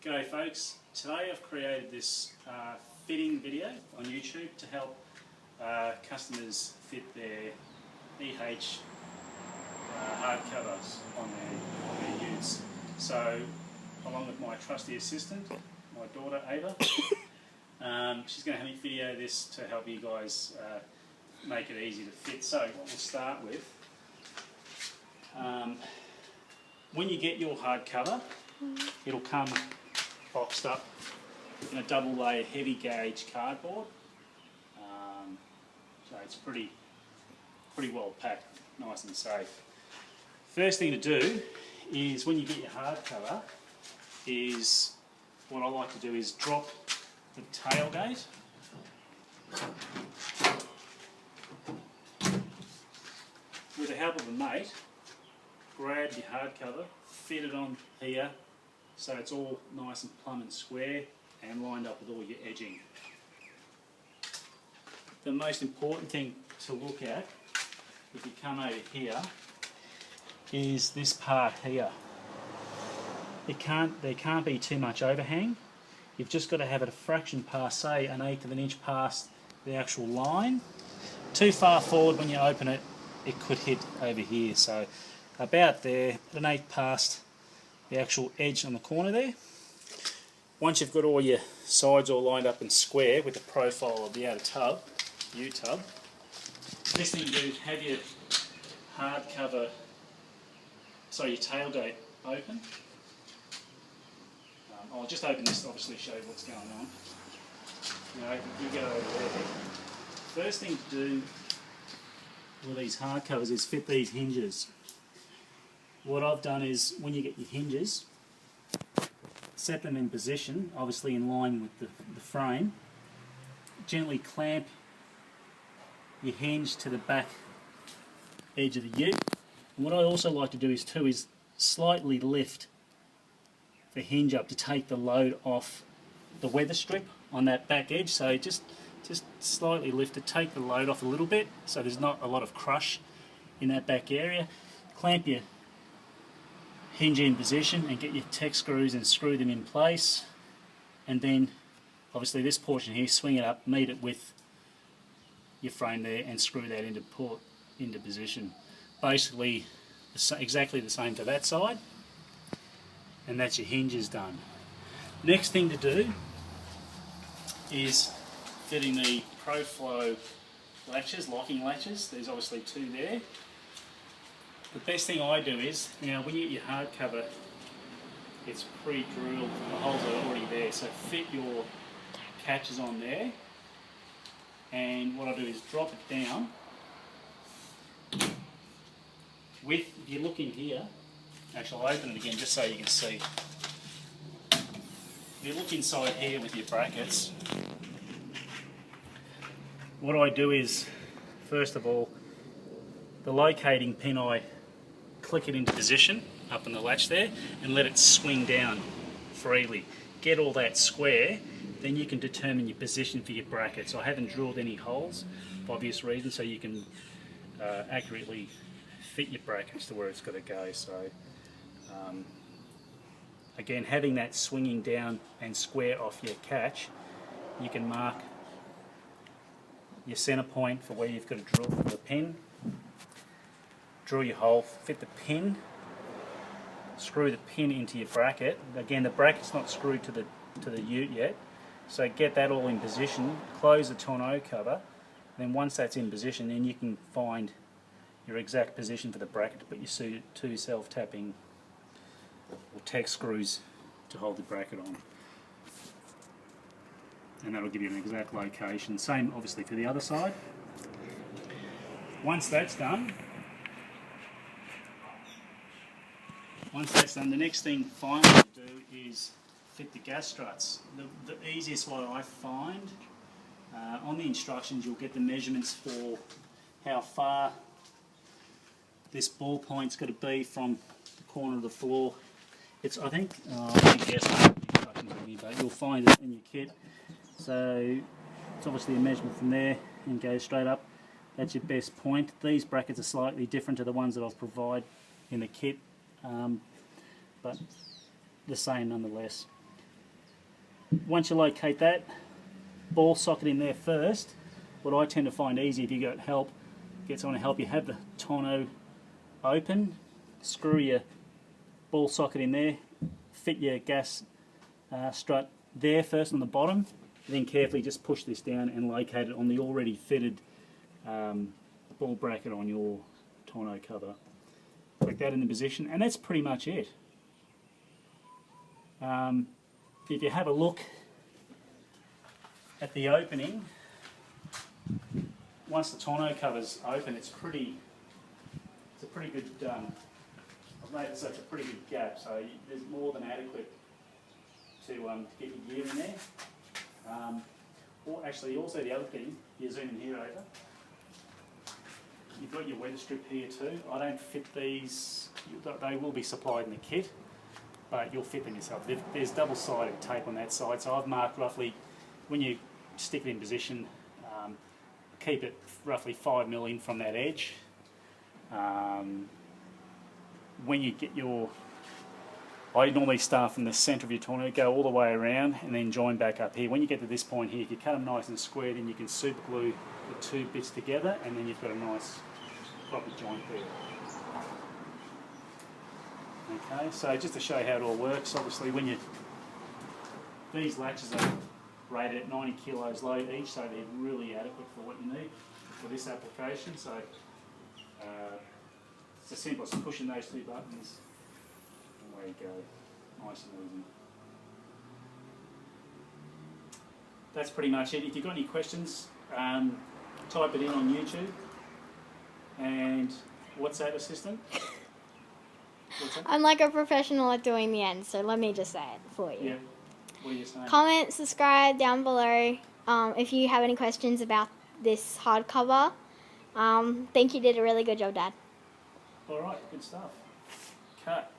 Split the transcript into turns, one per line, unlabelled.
G'day folks, today I've created this fitting video on YouTube to help customers fit their EH hardcovers on their utes. So along with my trusty assistant, my daughter Ava, she's going to help me video this to help you guys make it easy to fit. So what we'll start with, when you get your hardcover, it'll come boxed up in a double layer heavy gauge cardboard, so it's pretty well packed, nice and safe. First thing to do is when you get your hardcover, is what I like to do is drop the tailgate with the help of a mate. Grab your hardcover, fit it on here so it's all nice and plumb and square and lined up with all your edging. The most important thing to look at, if you come over here, is this part here. There can't be too much overhang. You've just got to have it a fraction past, say, 1/8 of an inch past the actual line. Too far forward when you open it, it could hit over here. So about there, 1/8 past the actual edge on the corner there. Once you've got all your sides all lined up and square with the profile of the outer tub, U-tub, next thing you do is have your hardcover, sorry, your tailgate open. I'll just open this to obviously show you what's going on. You go over there. First thing to do with these hardcovers is fit these hinges. What I've done is, when you get your hinges, set them in position, obviously in line with the frame. Gently clamp your hinge to the back edge of the ute. And what I also like to do is slightly lift the hinge up to take the load off the weather strip on that back edge. So just slightly lift it, take the load off a little bit so there's not a lot of crush in that back area. Clamp your hinge in position and get your Tek screws and screw them in place, and then obviously this portion here, swing it up, meet it with your frame there and screw that into position. Basically exactly the same for that side, and that's your hinges done. Next thing to do is fitting the ProFlow latches, locking latches. There's obviously 2 there. The best thing I do is, now when you get your hardcover, it's pre-drilled, the holes are already there, so fit your catches on there, and what I do is drop it down with, if you look in here, actually I'll open it again just so you can see. If you look inside here with your brackets, what I do is, first of all, the locating pin, I click it into position up in the latch there and let it swing down freely. Get all that square, then you can determine your position for your brackets. I haven't drilled any holes for obvious reasons, so you can accurately fit your brackets to where it's got to go. So again, having that swinging down and square off your catch, you can mark your centre point for where you've got to drill for the pin. Drill your hole, fit the pin, screw the pin into your bracket. Again, the bracket's not screwed to the ute yet, so get that all in position, close the tonneau cover, then once that's in position, then you can find your exact position for the bracket to put your 2 self-tapping or Tek screws to hold the bracket on. And that'll give you an exact location. Same obviously for the other side. Once that's done, the next thing finally to do is fit the gas struts. The easiest way I find, on the instructions you'll get the measurements for how far this ball point's got to be from the corner of the floor. It's, I think guess the instructions with me, but you'll find it in your kit. So it's obviously a measurement from there and goes straight up. That's your best point. These brackets are slightly different to the ones that I'll provide in the kit, but the same nonetheless. once you locate that, ball socket in there first. What I tend to find easy if you got help, get someone to help you, have the tonneau open, screw your ball socket in there, fit your gas strut there first on the bottom, then carefully just push this down and locate it on the already fitted ball bracket on your tonneau cover. Click that into position, and that's pretty much it. If you have a look at the opening, once the tonneau cover's open, it's a pretty good. I've made it so it's a pretty good gap, so there's more than adequate to get your gear in there. Or actually, also the other thing, you zoom in here over. You've got your weather strip here too. I don't fit these. They will be supplied in the kit, but you'll fit them yourself. There's double-sided tape on that side, so I've marked roughly, when you stick it in position, keep it roughly 5mm in from that edge. When you get your, I normally start from the centre of your tonneau, go all the way around and then join back up here. When you get to this point here, if you cut them nice and square, then you can super glue the two bits together, and then you've got a nice proper joint there. Okay, so just to show you how it all works, obviously these latches are rated at 90 kilos load each, so they're really adequate for what you need for this application. So it's as simple as pushing those two buttons, and away you go, nice and easy. That's pretty much it. If you've got any questions, type it in on YouTube. And what's that, assistant? What's that?
I'm like a professional at doing the end, so let me just say it for you.
Yeah. What are you saying?
Comment, subscribe down below if you have any questions about this hardcover. Think you did a really good job, Dad.
All right, good stuff. Cut.